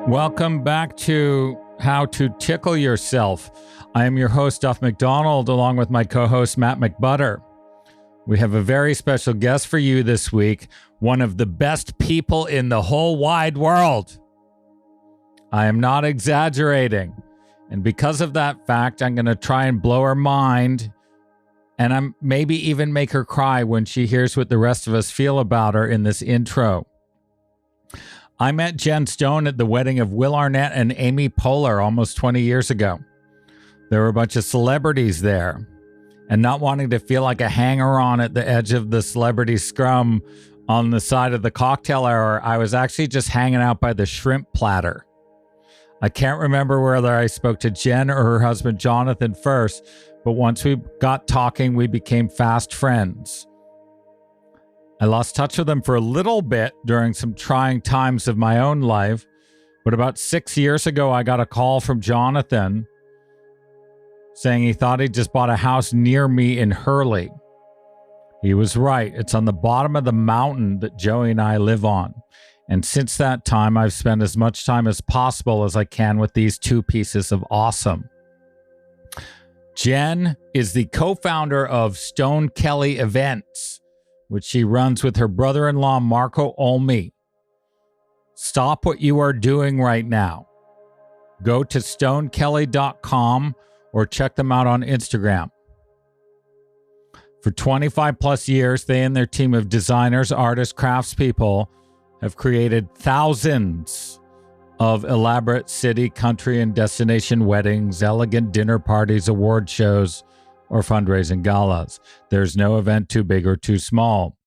Welcome back to How to Tickle Yourself. I am your host, Duff McDonald, along with my co-host, Matt McButter. We have a very special guest for you this week, one of the best people in the whole wide world. I am not exaggerating. And because of that fact, I'm going to try and blow her mind, and I'm maybe even make her cry when she hears what the rest of us feel about her in this intro. I met Jen Stone at the wedding of Will Arnett and Amy Poehler almost 20 years ago. There were a bunch of celebrities there, and not wanting to feel like a hanger-on at the edge of the celebrity scrum on the side of the cocktail hour, I was actually just hanging out by the shrimp platter. I can't remember whether I spoke to Jen or her husband Jonathan first, but once we got talking, we became fast friends. I lost touch with them for a little bit during some trying times of my own life, but about 6 years ago, I got a call from Jonathan saying he thought he just bought a house near me in Hurley. He was right. It's on the bottom of the mountain that Joey and I live on. And since that time, I've spent as much time as possible as I can with these two pieces of awesome. Jen is the co-founder of Stone Kelly Events, which she runs with her brother-in-law, Marco Olmi. Stop what you are doing right now. Go to stonekelly.com or check them out on Instagram. For 25 plus years, they and their team of designers, artists, craftspeople have created thousands of elaborate city, country, and destination weddings, elegant dinner parties, award shows, or fundraising galas. There's no event too big or too small.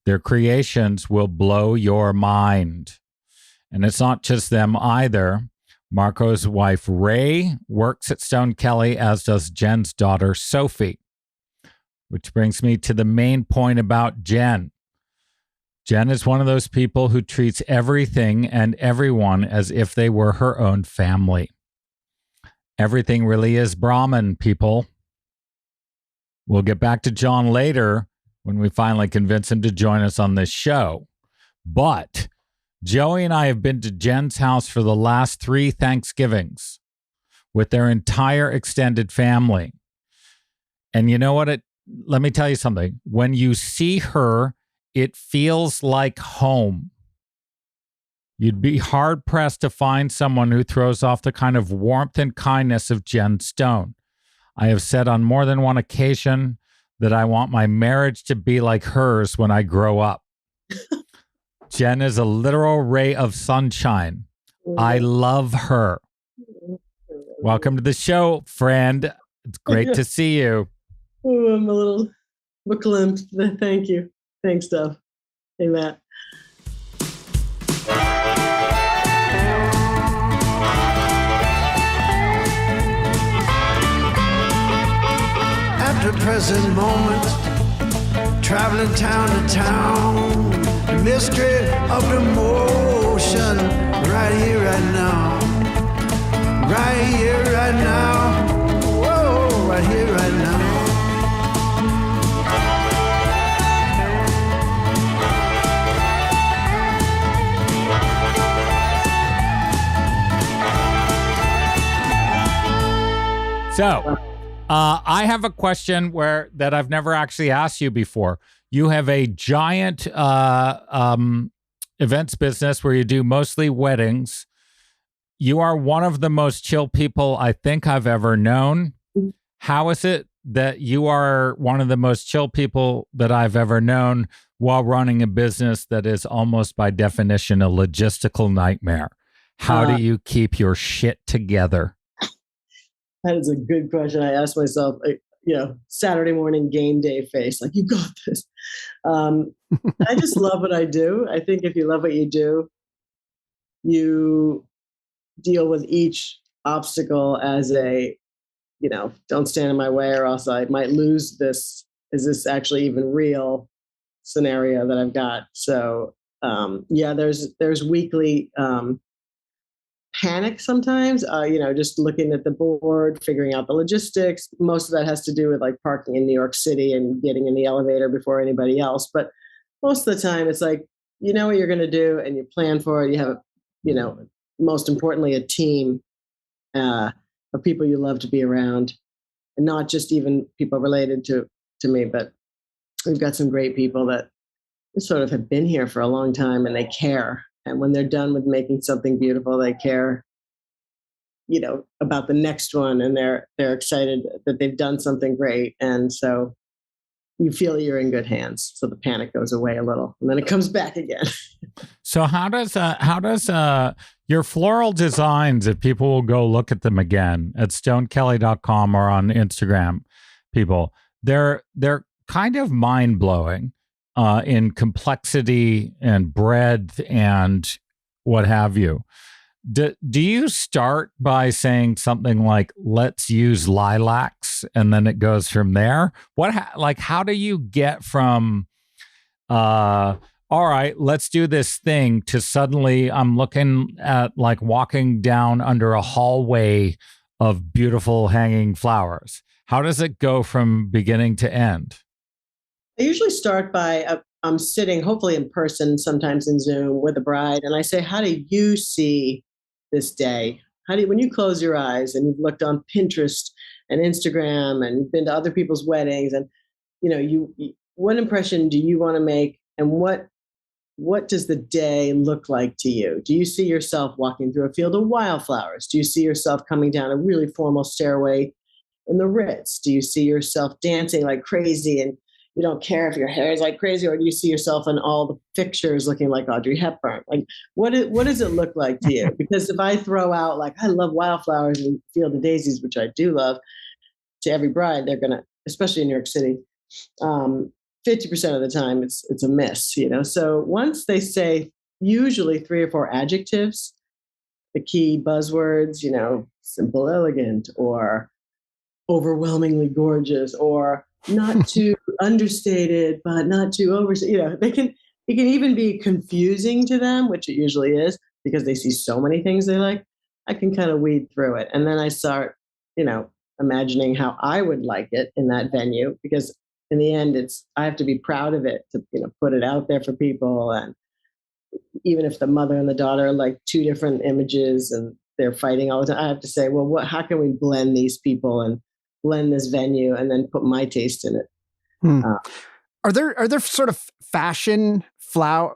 Their creations will blow your mind. And it's not just them either. Marco's wife, Ray, works at Stone Kelly, as does Jen's daughter, Sophie. Which brings me to the main point about Jen. Jen is one of those people who treats everything and everyone as if they were her own family. Everything really is Brahmin, people. We'll get back to John later when we finally convince him to join us on this show. But Joey and I have been to Jen's house for the last 3 Thanksgivings with their entire extended family. And you know what? Let me tell you something. When you see her, it feels like home. You'd be hard-pressed to find someone who throws off the kind of warmth and kindness of Jen Stone. I have said on more than one occasion that I want my marriage to be like hers when I grow up. Jen is a literal ray of sunshine. I love her. Welcome to the show, friend. It's great to see you. Oh, I'm a little verklempt. Thank you. Thanks, Duff. Hey, Matt. At the present moment, traveling town to town, the mystery of the motion, right here, right now, right here, right now, whoa, right here, right now. So, I have a question that I've never actually asked you before. You have a giant events business where you do mostly weddings. You are one of the most chill people I think I've ever known. How is it that you are one of the most chill people that I've ever known while running a business that is almost by definition a logistical nightmare? How do you keep your shit together? That is a good question. I asked myself, Saturday morning game day face, like, you got this. I just love what I do. I think if you love what you do, you deal with each obstacle as don't stand in my way or else I might lose this. Is this actually even real scenario that I've got? So, there's weekly panic sometimes, just looking at the board, figuring out the logistics. Most of that has to do with like parking in New York City and getting in the elevator before anybody else. But most of the time it's like, you know what you're going to do and you plan for it. You have, most importantly, a team of people you love to be around, and not just even people related to me, but we've got some great people that sort of have been here for a long time and they care. And when they're done with making something beautiful, they care, about the next one, and they're excited that they've done something great. And so you feel you're in good hands. So the panic goes away a little, and then it comes back again. So how does your floral designs, if people will go look at them again at stonekelly.com or on Instagram, people, they're kind of mind-blowing in complexity and breadth and what have you. Do you start by saying something like, let's use lilacs, and then it goes from there? How do you get from, all right, let's do this thing, to suddenly I'm looking at like walking down under a hallway of beautiful hanging flowers? How does it go from beginning to end? I usually start by I'm sitting, hopefully in person, sometimes in Zoom, with a bride, and I say, how do you see this day? When you close your eyes and you've looked on Pinterest and Instagram and you've been to other people's weddings, and what impression do you want to make, and what does the day look like to you? Do you see yourself walking through a field of wildflowers? Do you see yourself coming down a really formal stairway in the Ritz? Do you see yourself dancing like crazy and you don't care if your hair is like crazy, or do you see yourself in all the pictures looking like Audrey Hepburn? Like, what does it look like to you? Because if I throw out like, I love wildflowers and field of daisies, which I do love, to every bride, they're gonna, especially in New York City, 50% of the time it's a miss. So once they say usually 3 or 4 adjectives, the key buzzwords, simple, elegant, or overwhelmingly gorgeous, or not too understated, but not too it can even be confusing to them, which it usually is, because they see so many things they like. I can kind of weed through it. And then I start, imagining how I would like it in that venue, because in the end, I have to be proud of it to, put it out there for people. And even if the mother and the daughter are like 2 different images and they're fighting all the time, I have to say, well, how can we blend these people and blend this venue, and then put my taste in it? Are there sort of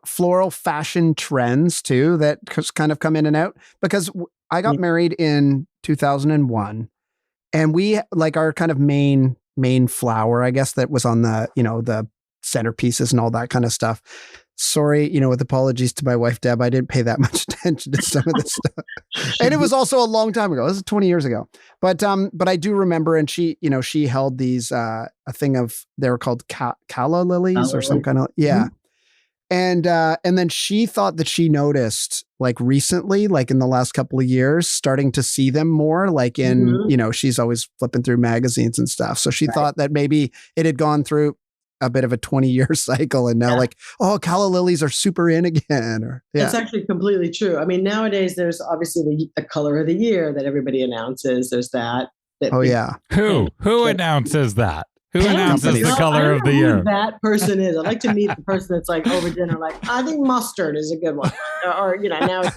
floral fashion trends too that kind of come in and out? Because I got married in 2001, and we like our kind of main flower, I guess, that was on the the centerpieces and all that kind of stuff. Sorry, with apologies to my wife, Deb, I didn't pay that much attention to some of this stuff. And it was also a long time ago. This is 20 years ago. But I do remember, and she held these, a thing of, they were called calla lilies or some kind of, yeah. Mm-hmm. And then she thought that she noticed like recently, like in the last couple of years, starting to see them more, like in, she's always flipping through magazines and stuff. So she thought that maybe it had gone through a bit of a 20-year cycle, and now like, oh, calla lilies are super in again. That's actually completely true. I mean, nowadays there's obviously the color of the year that everybody announces. There's that. Who announces that? Who announces the color of the year? Who that person is. I'd like to meet the person that's like over dinner, like, I think mustard is a good one, or now it's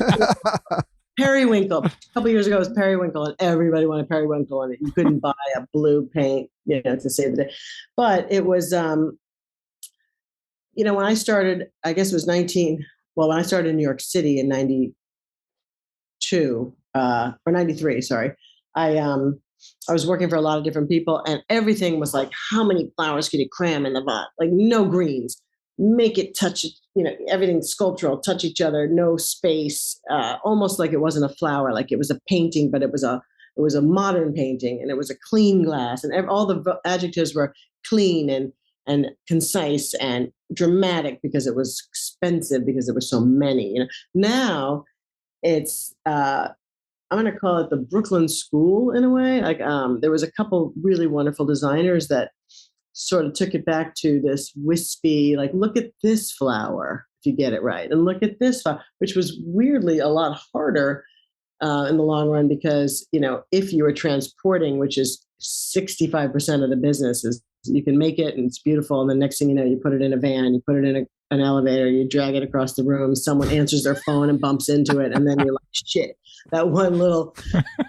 periwinkle. A couple of years ago, it was periwinkle, and everybody wanted periwinkle, and you couldn't buy a blue paint, to save the day. But it was, when I started, I guess it was when I started in New York City in 92, or 93, sorry, I was working for a lot of different people, and everything was like, how many flowers could you cram in the pot? Like, no greens, make it touch, everything sculptural, touch each other, no space, almost like it wasn't a flower, like it was a painting, but it was a modern painting, and it was a clean glass, and all the adjectives were clean and concise and dramatic, because it was expensive, because there were so many. Now it's I'm going to call it the Brooklyn School in a way. Like there was a couple really wonderful designers that sort of took it back to this wispy, like, look at this flower if you get it right, and look at this flower, which was weirdly a lot harder in the long run, because if you were transporting, which is 65% of the business, is you can make it and it's beautiful, and the next thing you know, you put it in a van, you put it in a an elevator, you drag it across the room, someone answers their phone and bumps into it, and then you're like, shit, that one little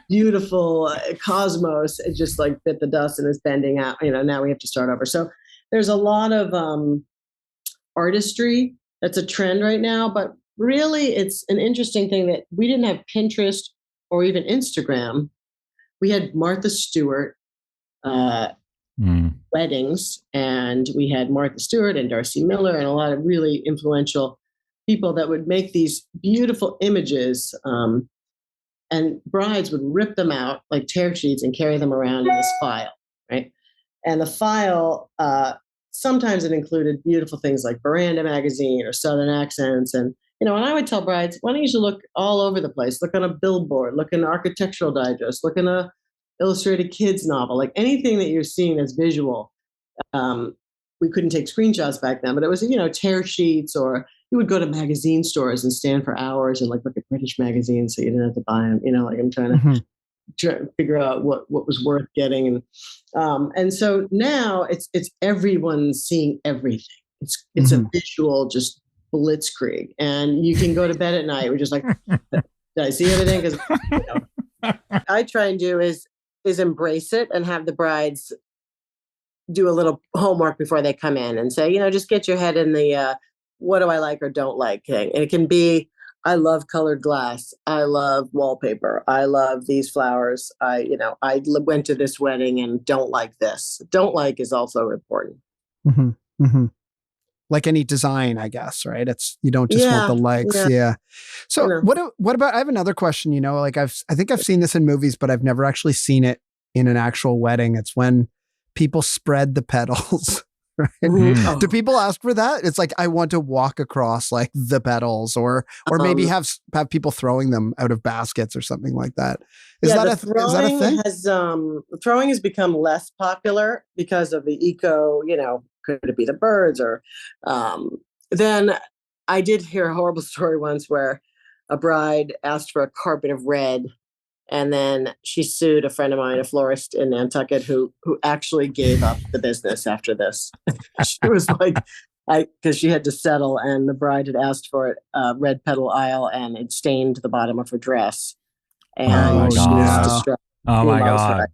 beautiful cosmos, it just like bit the dust and is bending out. Now we have to start over. So there's a lot of artistry that's a trend right now, but really it's an interesting thing that we didn't have Pinterest or even Instagram. We had Martha Stewart weddings, and we had Martha Stewart and Darcy Miller and a lot of really influential people that would make these beautiful images, and brides would rip them out like tear sheets and carry them around in this file, right? And the file, sometimes it included beautiful things like Veranda magazine or Southern Accents. And, and I would tell brides, why don't you look all over the place? Look on a billboard, look in Architectural Digest, look in a illustrated kids novel, like anything that you're seeing that's visual. We couldn't take screenshots back then, but it was, tear sheets, or you would go to magazine stores and stand for hours and like look at British magazines so you didn't have to buy them. Like I'm trying to try to figure out what was worth getting. And so now it's everyone seeing everything. It's a visual just blitzkrieg, and you can go to bed at night. We're just like, did I see everything? Because I try and do is embrace it and have the brides do a little homework before they come in and say, just get your head in the what do I like or don't like thing. And it can be, I love colored glass. I love wallpaper. I love these flowers. I went to this wedding and don't like this. Don't like is also important. Like any design, I guess, right? You don't just want the likes. Yeah. So what about, I have another question, like I think I've seen this in movies, but I've never actually seen it in an actual wedding. It's when people spread the petals. Right? Oh. Do people ask for that? It's like, I want to walk across like the petals, or maybe have people throwing them out of baskets or something like that. Is that a thing? Throwing has become less popular because of the eco, could it be the birds or, then I did hear a horrible story once where a bride asked for a carpet of red, and then she sued a friend of mine, a florist in Nantucket, who actually gave up the business after this. She was like, because she had to settle, and the bride had asked for it, red petal aisle, and it stained the bottom of her dress. And she was distraught. Oh my God.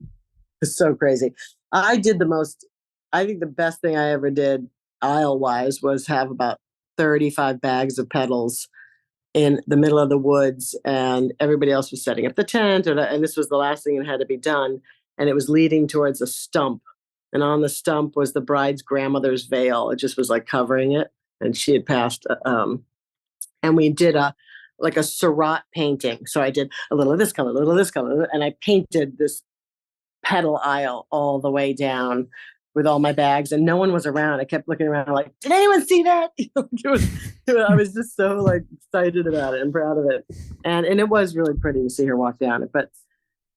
It's so crazy. I think the best thing I ever did aisle wise was have about 35 bags of petals in the middle of the woods, and everybody else was setting up the tent, and this was the last thing that had to be done, and it was leading towards a stump, and on the stump was the bride's grandmother's veil. It just was like covering it, and she had passed, and we did a Seurat painting. So I did a little of this color, a little of this color, and I painted this petal aisle all the way down with all my bags, and no one was around. I kept looking around like, did anyone see that? I was just so like excited about it and proud of it. And it was really pretty to see her walk down it. But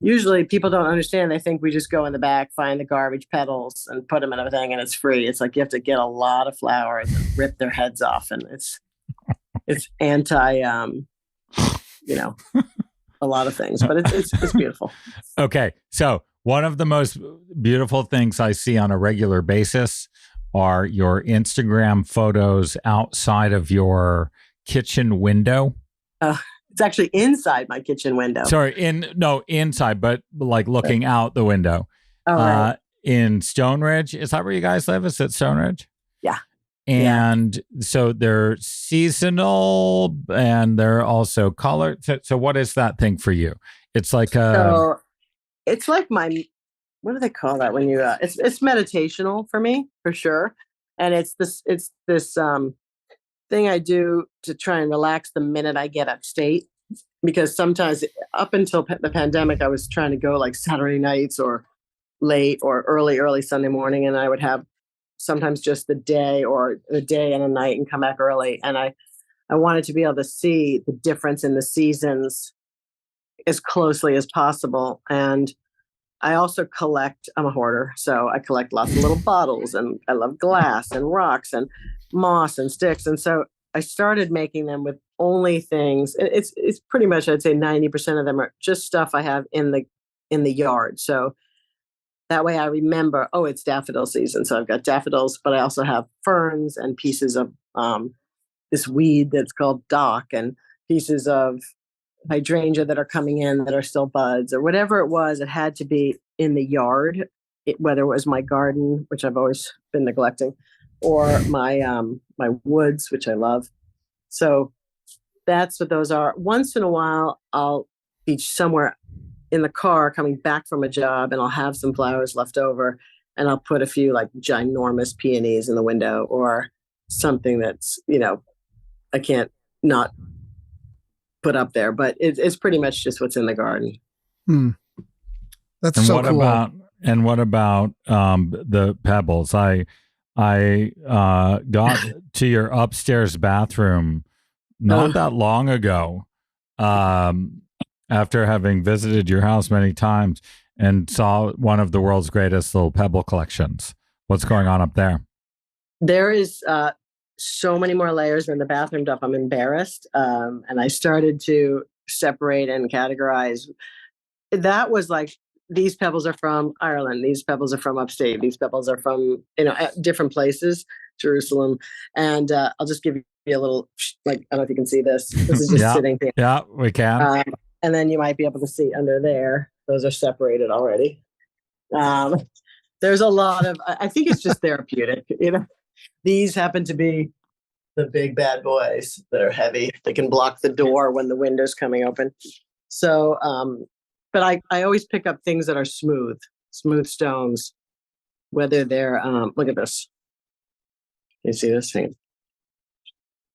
usually people don't understand. They think we just go in the back, find the garbage petals and put them in everything, and it's free. It's like you have to get a lot of flowers and rip their heads off. And it's anti, a lot of things, but it's beautiful. Okay. So one of the most beautiful things I see on a regular basis are your Instagram photos outside of your kitchen window. It's actually inside my kitchen window. Sorry, inside, but like looking out the window. Right. In Stone Ridge. Is that where you guys live? Is it Stone Ridge? Yeah. And so they're seasonal and they're also colored. So what is that thing for you? It's like it's like what do they call that when you it's meditational for me, for sure. And it's this thing I do to try and relax the minute I get upstate, because sometimes up until the pandemic I was trying to go like Saturday nights or late or early Sunday morning, and I would have sometimes just the day or a day and a night and come back early. And I wanted to be able to see the difference in the seasons as closely as possible. And I also I'm a hoarder, so I collect lots of little bottles, and I love glass and rocks and moss and sticks. And so I started making them with only things. It's pretty much, I'd say 90% of them are just stuff I have in the yard. So that way I remember, it's daffodil season. So I've got daffodils, but I also have ferns and pieces of this weed that's called dock, and pieces of hydrangea that are coming in that are still buds, or whatever it was. It had to be in the yard, whether it was my garden, which I've always been neglecting, or my woods, which I love. So that's what those are. Once in a while, I'll be somewhere in the car coming back from a job, and I'll have some flowers left over, and I'll put a few like ginormous peonies in the window, or something that's, I can't not put up there, but it's pretty much just what's in the garden. That's so cool. What about the pebbles? I got to your upstairs bathroom not that long ago, after having visited your house many times, and saw one of the world's greatest little pebble collections. What's going on up there? There is so many more layers in the bathroom dump. I'm embarrassed. And I started to separate and categorize. That was like, these pebbles are from Ireland. These pebbles are from upstate. These pebbles are from, different places, Jerusalem. And I'll just give you a little, like, I don't know if you can see this. This is just sitting here. Yeah, we can. And then you might be able to see under there. Those are separated already. There's a lot of, I think it's just therapeutic. These happen to be the big bad boys that are heavy. They can block the door when the window's coming open. So, but I always pick up things that are smooth stones, whether they're, look at this. You see this thing?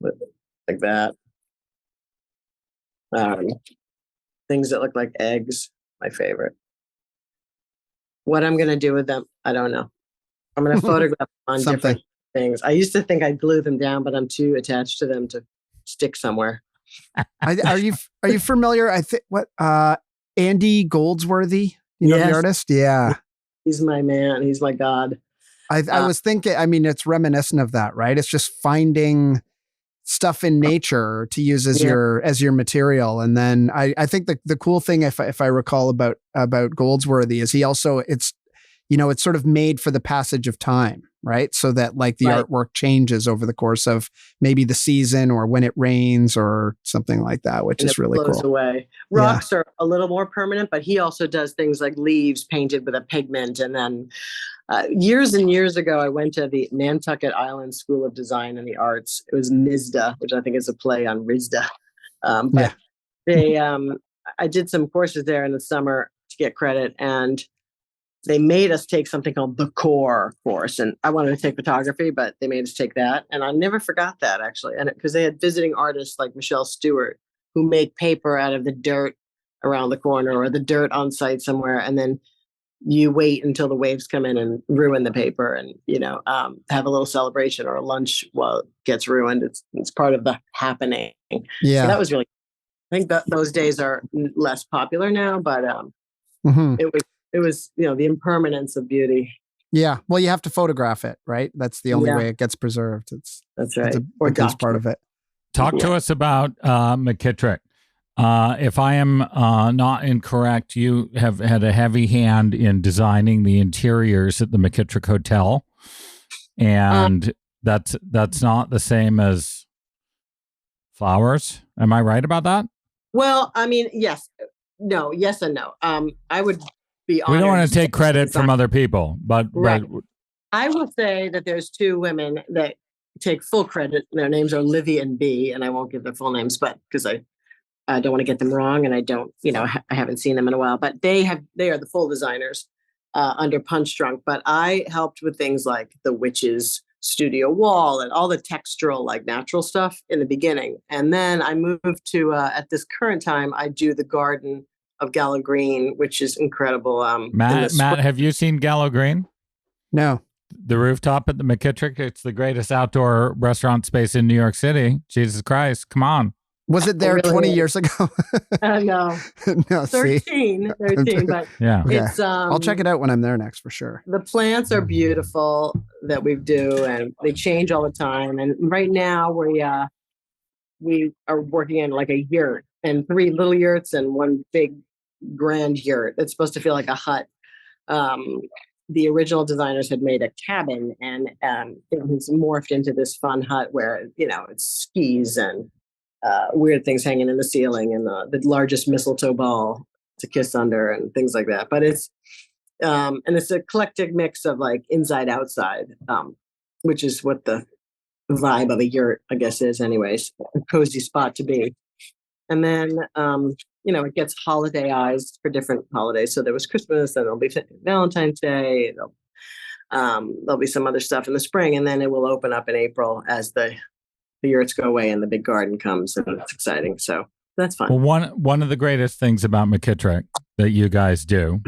Like that. Things that look like eggs, my favorite. What I'm going to do with them, I don't know. I'm going to photograph them on different things. I used to think I'd glue them down, but I'm too attached to them to stick somewhere. Are you familiar? I think Andy Goldsworthy, the artist? Yeah. He's my man. He's my God. I was thinking, it's reminiscent of that, right? It's just finding stuff in nature to use as your material. And then I think the cool thing, if I recall about Goldsworthy, is he also, it's sort of made for the passage of time, right? So that like the artwork changes over the course of maybe the season or when it rains or something like that, which is really cool. Away. Rocks are a little more permanent, but he also does things like leaves painted with a pigment. And then years and years ago, I went to the Nantucket Island School of Design and the Arts. It was NISDA, which I think is a play on RISDA. But I did some courses there in the summer to get credit, and they made us take something called the core course. And I wanted to take photography, but they made us take that. And I never forgot that, actually. And because they had visiting artists like Michelle Stewart, who make paper out of the dirt around the corner or the dirt on site somewhere. And then you wait until the waves come in and ruin the paper, and, have a little celebration or a lunch while it gets ruined. It's part of the happening. Yeah. So that was really, I think that those days are less popular now, but it was, the impermanence of beauty. Yeah. Well, you have to photograph it, right? That's the only way it gets preserved. That's right. It's part of it. Talk to us about McKittrick. If I am not incorrect, you have had a heavy hand in designing the interiors at the McKittrick Hotel, and that's not the same as flowers. Am I right about that? Well, yes and no. I would be honored. We don't want to take credit from other people, but I will say that there's two women that take full credit. Their names are Livy and B, and I won't give their full names, but because I don't want to get them wrong, and I don't, I haven't seen them in a while, but they are the full designers under Punch Drunk. But I helped with things like the witch's studio wall and all the textural, like natural stuff in the beginning. And then I moved to, at this current time, I do the garden of Gallo Green, which is incredible. Matt, have you seen Gallo Green? No. The rooftop at the McKittrick, it's the greatest outdoor restaurant space in New York City. Jesus Christ, come on. Was it there 20 years ago? No. No, 13, but it's I'll check it out when I'm there next for sure. The plants are beautiful that we do, and they change all the time. And right now we are working in like a yurt, and 3 little yurts and 1 big grand yurt. It's supposed to feel like a hut. the original designers had made a cabin, and it was morphed into this fun hut where, it's skis and weird things hanging in the ceiling, and the largest mistletoe ball to kiss under and things like that. But it's and it's an eclectic mix of like inside outside, which is what the vibe of a yurt, I guess, is anyways, a cozy spot to be. And then it gets holidayized for different holidays. So there was Christmas, and there'll be Valentine's Day, there'll be some other stuff in the spring, and then it will open up in April as the yurts go away and the big garden comes, and it's exciting. So that's fun. Well, one of the greatest things about McKittrick that you guys do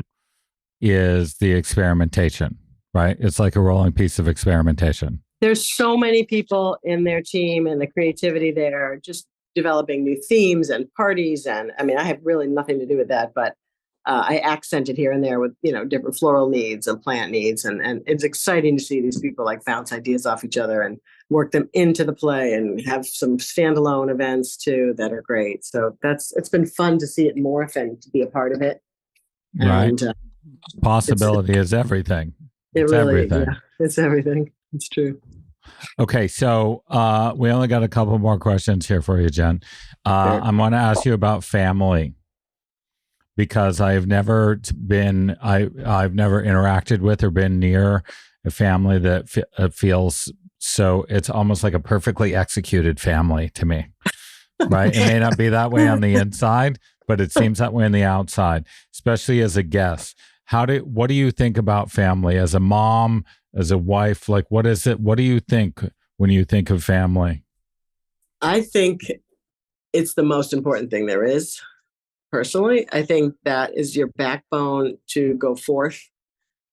is the experimentation, right? It's like a rolling piece of experimentation. There's so many people in their team, and the creativity there, just developing new themes and parties. And I mean, I have really nothing to do with that, but I accent it here and there with, different floral needs and plant needs. And it's exciting to see these people like bounce ideas off each other and work them into the play, and have some standalone events too that are great. So it's been fun to see it morph and to be a part of it. Right. And, possibility is everything. It's everything. Yeah, it's everything. It's true. Okay, so we only got a couple more questions here for you, Jen. Sure. I'm going to ask you about family, because I've never interacted with or been near a family that feels so. It's almost like a perfectly executed family to me, right? It may not be that way on the inside, but it seems that way on the outside, especially as a guest. What do you think about family as a mom, as a wife? Like, what is it? What do you think when you think of family? I think it's the most important thing there is. Personally, I think that is your backbone to go forth.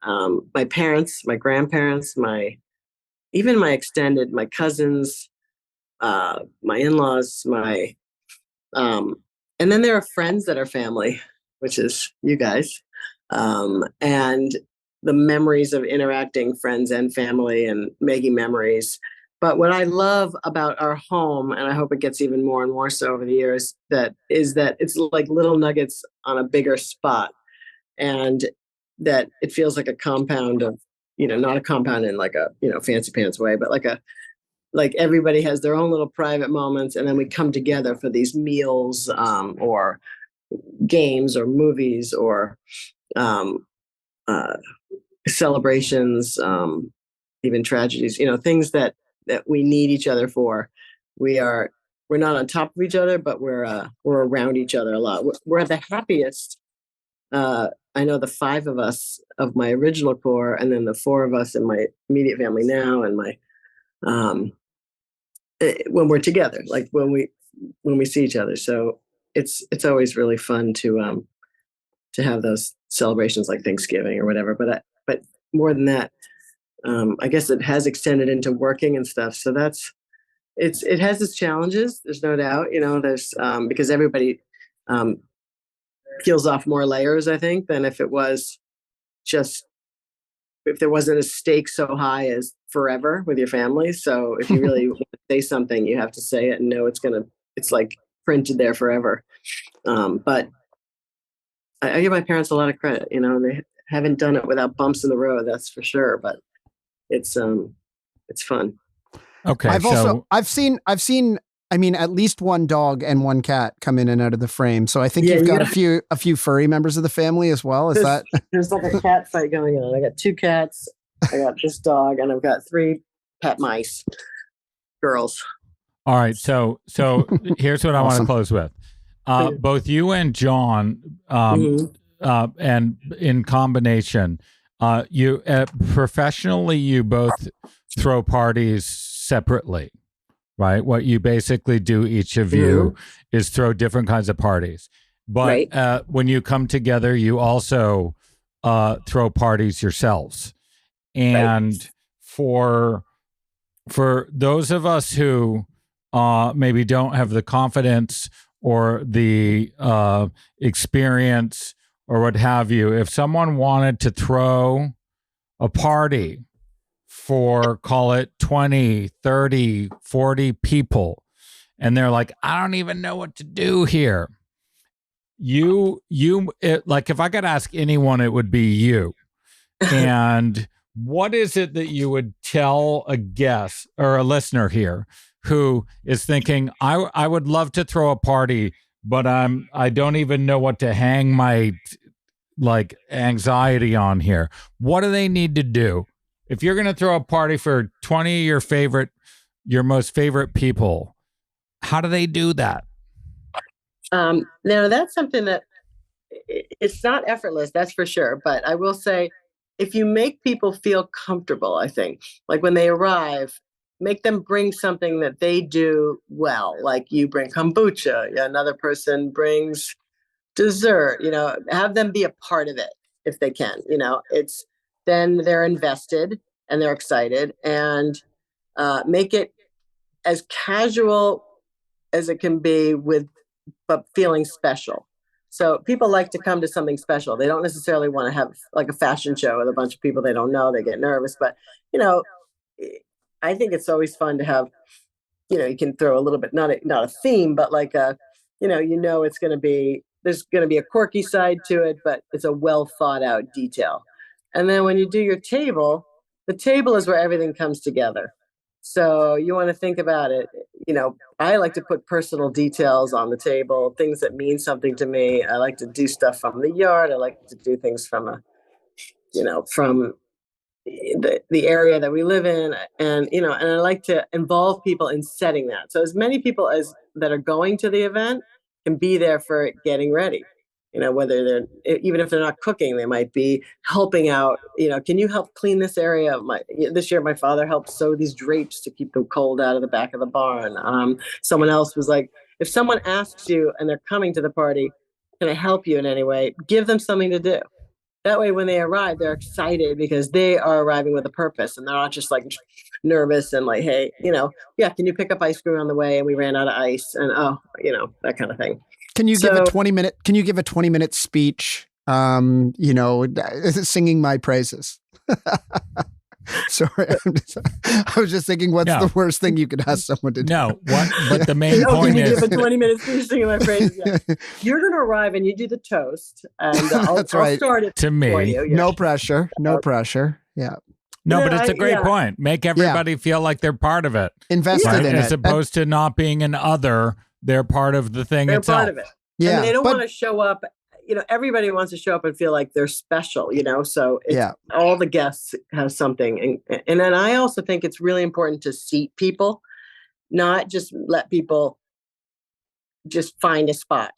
My parents, my grandparents, even my extended, my cousins, my in-laws, and then there are friends that are family, which is you guys. And the memories of interacting, friends and family, and making memories. But what I love about our home, and I hope it gets even more and more so over the years, is that it's like little nuggets on a bigger spot, and that it feels like a compound of, not a compound in like a, fancy pants way, but like everybody has their own little private moments, and then we come together for these meals, or games or movies or celebrations, even tragedies, things that we need each other for. We're not on top of each other, but we're around each other a lot. We're the happiest. I know the 5 of us of my original core, and then the 4 of us in my immediate family now, and when we're together, like when we see each other. So it's always really fun to have those celebrations like Thanksgiving or whatever. But more than that, I guess it has extended into working and stuff. So it has its challenges. There's no doubt, there's because everybody peels off more layers, I think, than if there wasn't a stake so high as forever with your family. So if you really want to say something, you have to say it and know it's like printed there forever. But I give my parents a lot of credit, they haven't done it without bumps in the road, that's for sure. But it's fun. Okay. I've seen, I mean, at least one dog and one cat come in and out of the frame. So I think you've got a few furry members of the family as well. There's like a cat fight going on. I got 2 cats, I got this dog, and I've got 3 pet mice, girls. All right. So here's what I want to close with. Both you and John, and in combination, you professionally, you both throw parties separately, right? What you basically do, each of you, is throw different kinds of parties. But right. When you come together, you also throw parties yourselves. And right. for those of us who maybe don't have the confidence or the experience or what have you, if someone wanted to throw a party for, call it 20, 30, 40 people, and they're like, I don't even know what to do here. Like if I could ask anyone, it would be you. And what is it that you would tell a guest or a listener here who is thinking, I would love to throw a party, but I don't even know what to hang my like anxiety on here. What do they need to do? If you're going to throw a party for 20 of your most favorite people, how do they do that? Now that's something that it's not effortless, that's for sure. But I will say, if you make people feel comfortable, I think, like when they arrive, make them bring something that they do well. Like you bring kombucha, another person brings dessert, have them be a part of it if they can. Then they're invested and they're excited, and make it as casual as it can be but feeling special. So people like to come to something special. They don't necessarily want to have like a fashion show with a bunch of people they don't know. They get nervous, but I think it's always fun to have, you can throw a little bit, not a theme, but like it's going to be, there's going to be a quirky side to it, but it's a well thought out detail. And then when you do your table, the table is where everything comes together. So you want to think about it. I like to put personal details on the table, things that mean something to me. I like to do stuff from the yard. I like to do things from from the area that we live in, and I like to involve people in setting that. So as many people as that are going to the event can be there for it getting ready. Whether even if they're not cooking, they might be helping out. Can you help clean this area? This year, my father helped sew these drapes to keep the cold out of the back of the barn. Someone else was like, if someone asks you and they're coming to the party, can I help you in any way? Give them something to do. That way, when they arrive, they're excited because they are arriving with a purpose, and they're not just like nervous and like, hey, can you pick up ice cream on the way? And we ran out of ice, and that kind of thing. Can you give a 20-minute speech, singing my praises? Sorry, I was just thinking, what's the worst thing you could ask someone to do? No, but the main point can you is... give a 20-minute speech singing my praises? Yeah. You're going to arrive and you do the toast, and I'll start it to me. For you. Yeah. No pressure. Yeah. No, but it's a great point. Make everybody feel like they're part of it. Invested in it. As opposed to not being an other, they're part of the thing itself. They're part of it. Yeah. And they don't want to show up. Everybody wants to show up and feel like they're special, so all the guests have something. And then I also think it's really important to seat people, not just let people just find a spot.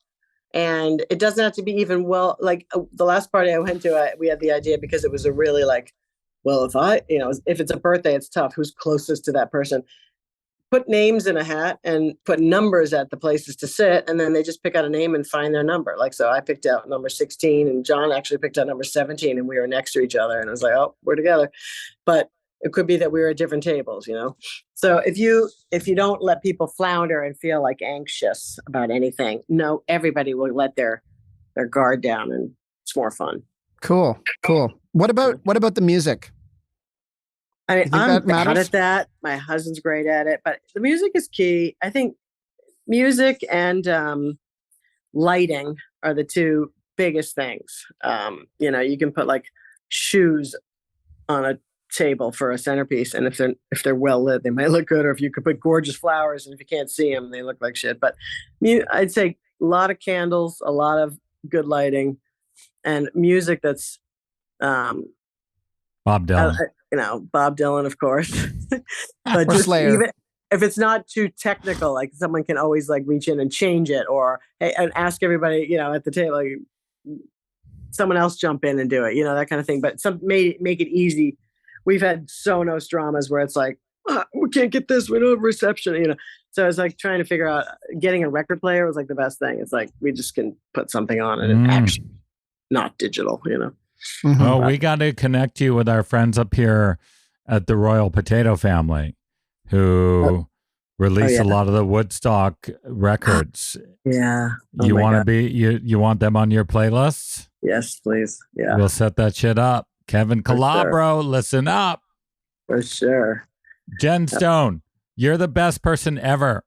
And it doesn't have to be even like the last party I went to, we had the idea because it was a really like, well, if it's a birthday, it's tough. Who's closest to that person? Put names in a hat and put numbers at the places to sit. And then they just pick out a name and find their number. Like, so I picked out number 16 and John actually picked out number 17 and we were next to each other. And I was like, oh, we're together. But it could be that we were at different tables, So if you don't let people flounder and feel like anxious about anything, no, everybody will let their guard down and it's more fun. Cool. What about the music? I mean, I'm bad at that. My husband's great at it, but the music is key. I think music and lighting are the two biggest things. You can put like shoes on a table for a centerpiece, and if they're well lit, they might look good. Or if you could put gorgeous flowers, and if you can't see them, they look like shit. But I'd say a lot of candles, a lot of good lighting, and music that's Bob Dylan. Bob Dylan, of course. But or Slayer. Even if it's not too technical, like someone can always like reach in and change it, or and ask everybody, at the table, like, someone else jump in and do it, that kind of thing. But make it easy. We've had Sonos dramas where it's like, we can't get this, we don't have reception, So it's like trying to figure out getting a record player was like the best thing. It's like we just can put something on and it's actually not digital, Mm-hmm. Oh, we got to connect you with our friends up here at the Royal Potato Family who release a lot of the Woodstock records. Yeah. You want to be, you want them on your playlists? Yes, please. Yeah. We'll set that shit up. Kevin Calabro, listen up. For sure. Jen Stone, you're the best person ever.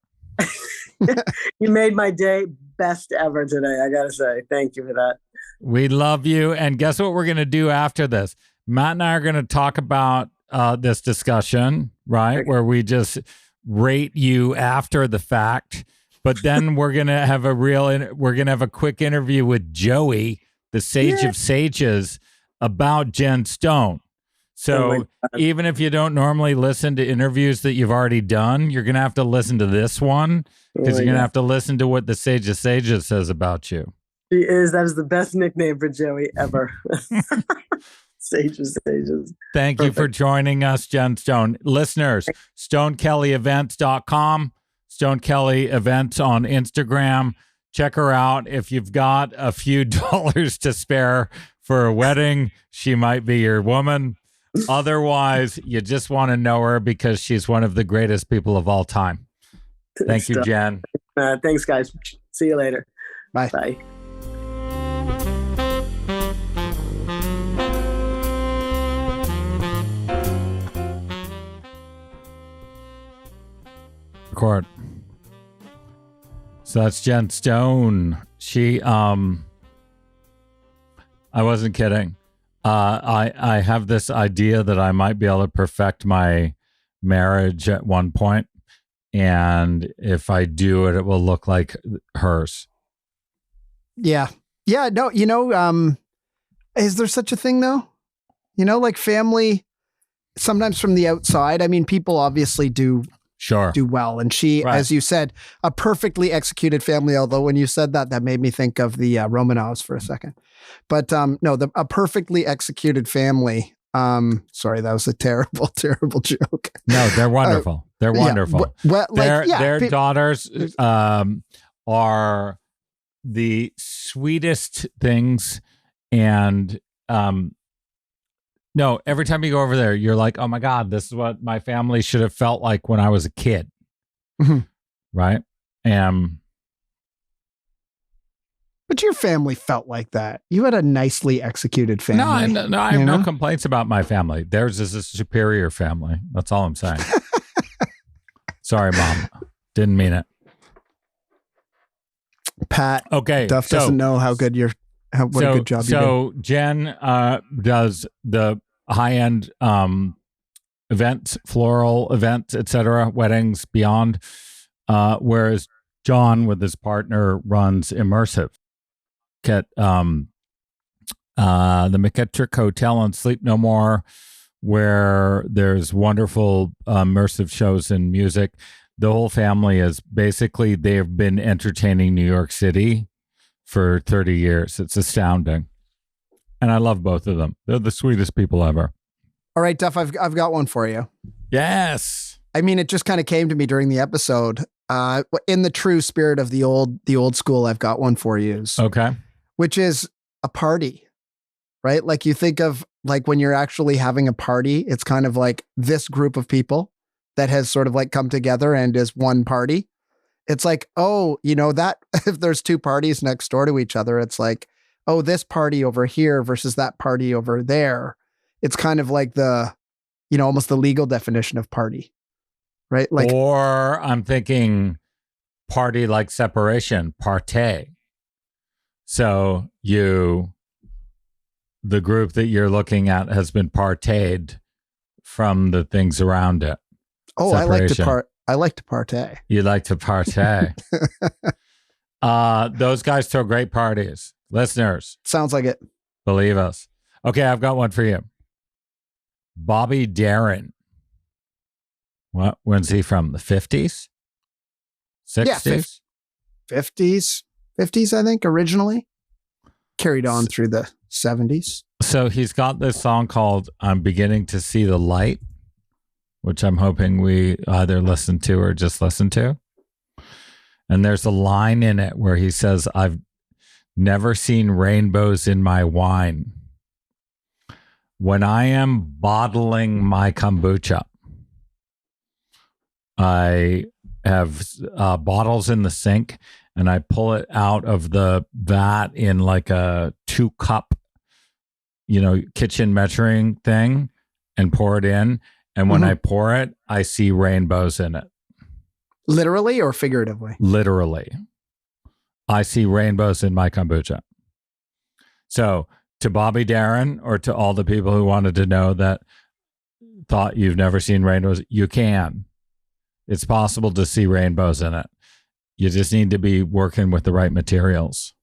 You made my day best ever today. I got to say, thank you for that. We love you. And guess what we're going to do after this? Matt and I are going to talk about this discussion, right? Okay. Where we just rate you after the fact. But then we're going to have a quick interview with Joey, the Sage of Sages, about Jen Stone. So even if you don't normally listen to interviews that you've already done, you're going to have to listen to this one because you're going to have to listen to what the Sage of Sages says about you. That is the best nickname for Joey ever. Sages. Thank you for joining us, Jen Stone. Listeners, StoneKellyEvents.com, Stone Kelly Events on Instagram. Check her out. If you've got a few dollars to spare for a wedding, she might be your woman. Otherwise, you just want to know her because she's one of the greatest people of all time. Thank you, Jen. Thanks, guys. See you later. Bye. Bye. Record. So that's Jen Stone. She, I wasn't kidding. I have this idea that I might be able to perfect my marriage at one point, and if I do it, it will look like hers. Yeah. No, is there such a thing though? Like family, sometimes from the outside. I mean, people obviously do well. And she, as you said, a perfectly executed family. Although when you said that made me think of the Romanovs for a second. But no, a perfectly executed family. Sorry, that was a terrible, terrible joke. No, they're wonderful. They're wonderful. Their daughters are the sweetest things. And no, every time you go over there, you're like, oh my God, this is what my family should have felt like when I was a kid. Mm-hmm. Right? But your family felt like that. You had a nicely executed family. No, I have no complaints about my family. Theirs is a superior family. That's all I'm saying. Sorry, Mom. Didn't mean it. Pat. Okay. Duff doesn't know how good a good job you did. So Jen does the high-end events, floral events, etc., weddings, beyond, whereas John, with his partner, runs immersive. At the McKittrick Hotel on Sleep No More, where there's wonderful immersive shows and music. The whole family is basically, they've been entertaining New York City for 30 years. It's astounding. And I love both of them. They're the sweetest people ever. All right, Duff, I've got one for you. Yes. I mean, it just kind of came to me during the episode. In the true spirit of the old school, I've got one for you. Okay. Which is a party, right? Like you think of like when you're actually having a party, it's kind of like this group of people that has sort of like come together and is one party. It's like, oh, that if there's two parties next door to each other, it's like, oh, this party over here versus that party over there. It's kind of like the, almost the legal definition of party, right? Like, or I'm thinking party like separation, partay. So the group that you're looking at has been partayed from the things around it. Oh, separation. I like to partay. You like to partay. Those guys throw great parties. Listeners. Sounds like it. Believe us. Okay, I've got one for you. Bobby Darin. When's he from? The 50s? 60s? Yeah, 50s, I think, originally. Carried on through the 70s. So he's got this song called I'm Beginning to See the Light, which I'm hoping we either listen to or just listen to. And there's a line in it where he says, I've never seen rainbows in my wine. When I am bottling my kombucha, I have bottles in the sink and I pull it out of the vat in like a 2-cup, kitchen measuring thing and pour it in. And when I pour it, I see rainbows in it. Literally or figuratively? Literally. I see rainbows in my kombucha. So to Bobby Darin or to all the people who wanted to know that thought you've never seen rainbows, you can. It's possible to see rainbows in it. You just need to be working with the right materials.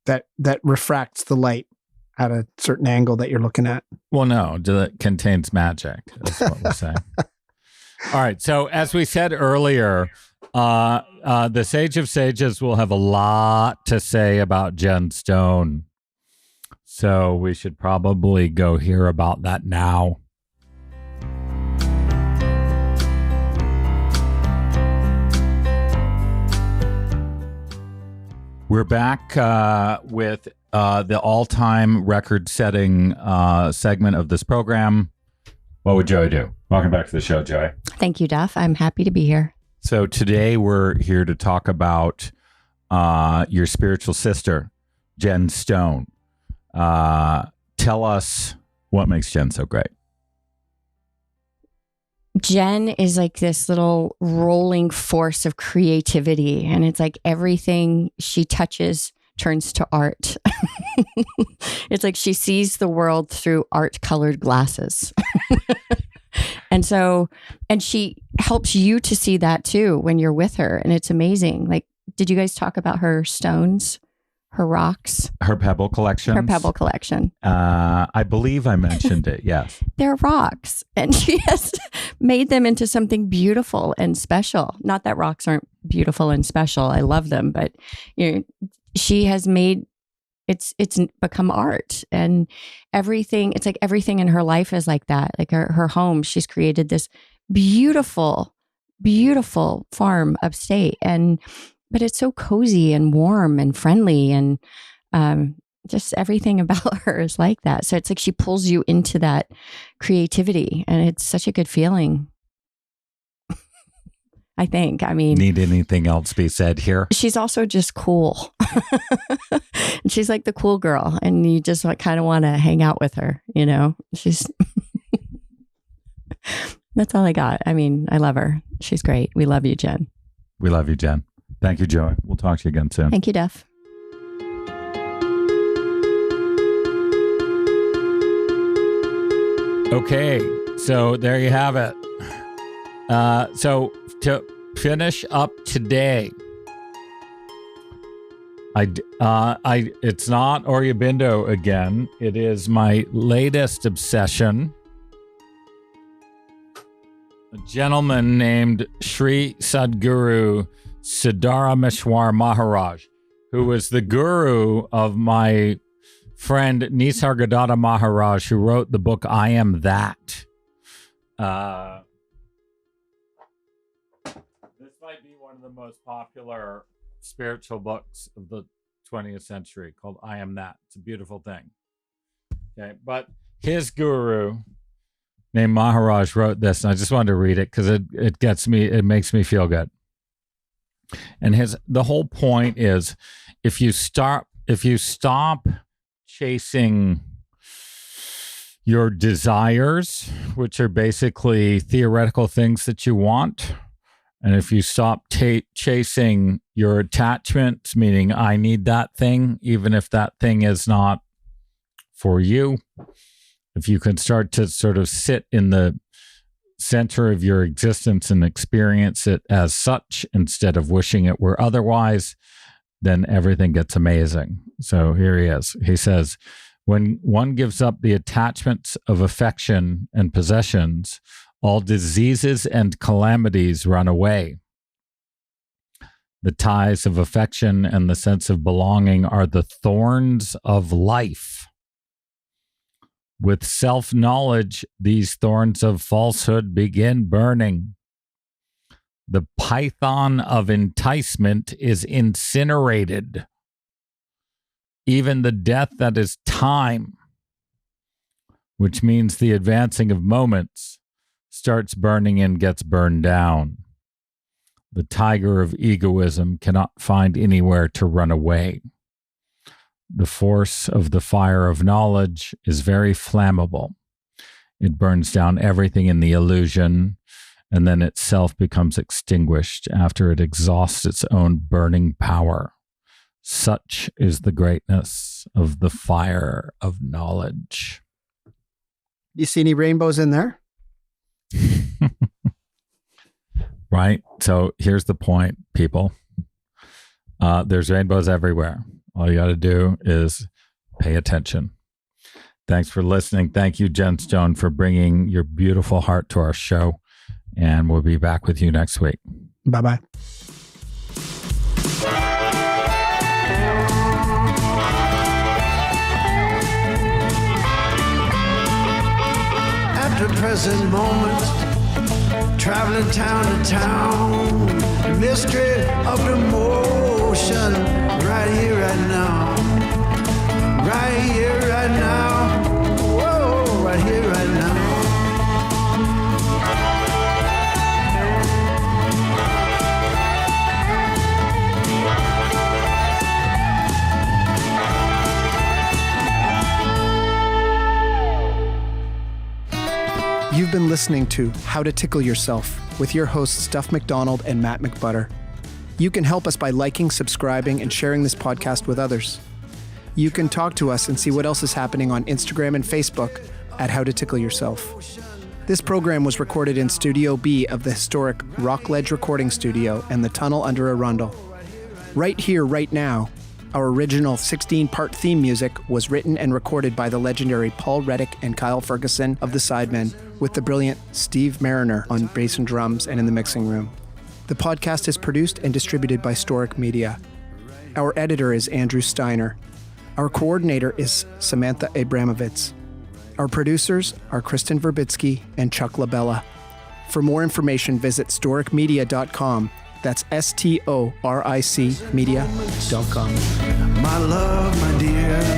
That refracts the light at a certain angle that you're looking at. Well, no, that contains magic. That's what we're saying. All right. So as we said earlier, the Sage of Sages will have a lot to say about Jen Stone. So we should probably go hear about that now. We're back with the all-time record-setting segment of this program. What would Joey do? Welcome back to the show, Joey. Thank you, Duff. I'm happy to be here. So today we're here to talk about your spiritual sister, Jen Stone. Tell us what makes Jen so great. Jen is like this little rolling force of creativity, and it's like everything she touches turns to art. It's like she sees the world through art-colored glasses. And she helps you to see that too when you're with her, and it's amazing. Like, did you guys talk about her stones? Her rocks, her pebble collection. I believe I mentioned it. Yes, they're rocks, and she has made them into something beautiful and special. Not that rocks aren't beautiful and special. I love them, but she has made it's become art, and everything. It's like everything in her life is like that. Like her home, she's created this beautiful, beautiful farm upstate, but it's so cozy and warm and friendly, and just everything about her is like that. So it's like she pulls you into that creativity, and it's such a good feeling. I think. I mean, need anything else be said here? She's also just cool. She's like the cool girl, and you just kind of want to hang out with her. She's. That's all I got. I mean, I love her. She's great. We love you, Jen. We love you, Jen. Thank you, Joey. We'll talk to you again soon. Thank you, Duff. Okay, so there you have it. So to finish up today, it's not Aurobindo again. It is my latest obsession. A gentleman named Sri Sadguru Siddharameshwar Maharaj, who was the guru of my friend Nisargadatta Maharaj, who wrote the book I Am That. This might be one of the most popular spiritual books of the 20th century, called I Am That. It's a beautiful thing. Okay, but his guru named Maharaj wrote this, and I just wanted to read it because it makes me feel good. And the whole point is, if you stop chasing your desires, which are basically theoretical things that you want, and if you stop chasing your attachments, meaning I need that thing, even if that thing is not for you, if you can start to sort of sit in the center of your existence and experience it as such instead of wishing it were otherwise, then everything gets amazing. So here he is. He says, when one gives up the attachments of affection and possessions, all diseases and calamities run away. The ties of affection and the sense of belonging are the thorns of life. With self-knowledge, these thorns of falsehood begin burning. The python of enticement is incinerated. Even the death that is time, which means the advancing of moments, starts burning and gets burned down. The tiger of egoism cannot find anywhere to run away. The force of the fire of knowledge is very flammable. It burns down everything in the illusion, and then itself becomes extinguished after it exhausts its own burning power. Such is the greatness of the fire of knowledge. You see any rainbows in there? Right. So here's the point, people. There's rainbows everywhere. All you got to do is pay attention. Thanks for listening. Thank you, Jen Stone, for bringing your beautiful heart to our show. And we'll be back with you next week. Bye-bye. At the present moment, traveling town to town, the mystery of the motion, right here, right now, right here, right now, whoa, right here, right now. You've been listening to How to Tickle Yourself with your hosts Stuff McDonald and Matt McButter. You can help us by liking, subscribing, and sharing this podcast with others. You can talk to us and see what else is happening on Instagram and Facebook at How to Tickle Yourself. This program was recorded in Studio B of the historic Rockledge Recording Studio and the Tunnel Under Arundel. Right Here, Right Now, our original 16-part theme music was written and recorded by the legendary Paul Reddick and Kyle Ferguson of the Sidemen, with the brilliant Steve Mariner on bass and drums and in the mixing room. The podcast is produced and distributed by Storic Media. Our editor is Andrew Steiner. Our coordinator is Samantha Abramovitz. Our producers are Kristen Verbitsky and Chuck LaBella. For more information, visit storicmedia.com. That's STORIC media.com. My love, my dear.